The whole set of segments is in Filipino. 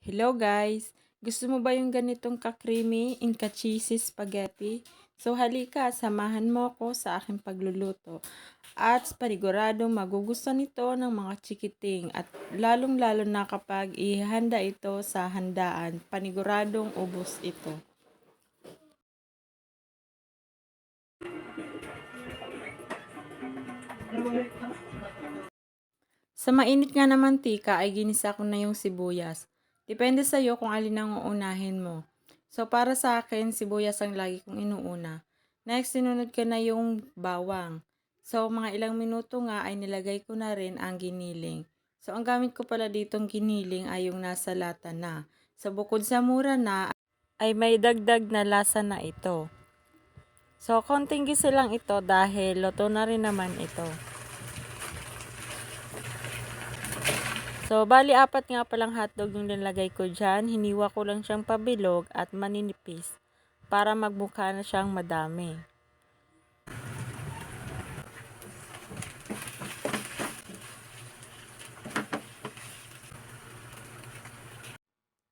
Hello guys! Gusto mo ba yung ganitong ka-creamy and ka-cheesy spaghetti? So halika, samahan mo ako sa aking pagluluto. At paniguradong magugustuhan nito ng mga chikiting at lalong-lalo na kapag ihanda ito sa handaan, paniguradong ubos ito. Sa mainit nga na mantika ay ginisa ko na yung sibuyas. Depende sa iyo kung alin ang uunahin mo. So para sa akin, sibuyas ang lagi kong inuuna. Next, sinunod ko na yung bawang. So mga ilang minuto nga ay nilagay ko na rin ang giniling. So ang gamit ko pala ditong giniling ay yung nasa lata na. So bukod sa mura na, ay may dagdag na lasa na ito. So konting gisa lang ito dahil luto na rin naman ito. So, bali apat nga palang hotdog yung nilagay ko dyan. Hiniwa ko lang siyang pabilog at maninipis para magmukha na siyang madami.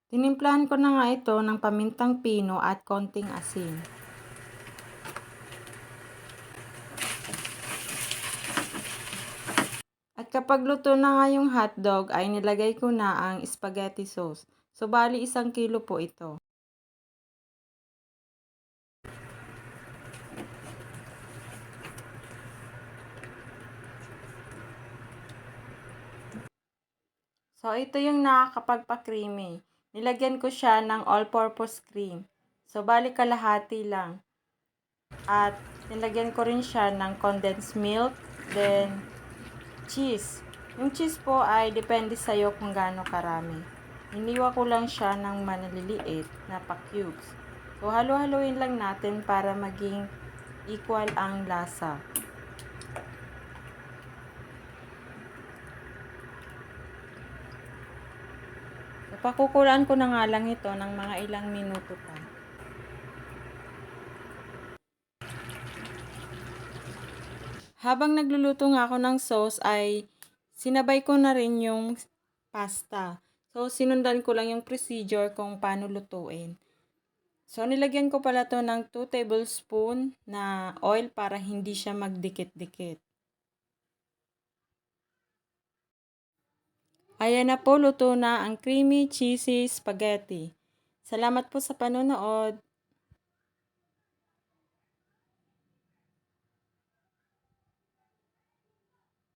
Tinimplahan ko na nga ito ng pamintang pino at konting asin. At kapag luto na nga yung hotdog ay nilagay ko na ang spaghetti sauce. So, bali 1 kilo po ito. So, ito yung nakakapagpa-creamy. Nilagyan ko siya ng all-purpose cream. So, bali kalahati lang. At nilagyan ko rin siya ng condensed milk, then cheese. Yung cheese po ay depende sa'yo kung gaano karami. Iniwa ko lang siya ng manliliit na pa-cubes. So, halo-haloin lang natin para maging equal ang lasa. So, pakukulaan ko na nga lang ito ng mga ilang minuto pa. Habang nagluluto nga ako ng sauce ay sinabay ko na rin yung pasta. So, sinundan ko lang yung procedure kung paano lutuin. So, nilagyan ko pala to ng 2 tablespoon na oil para hindi siya magdikit-dikit. Ayan na po, luto na ang creamy cheesy spaghetti. Salamat po sa panonood.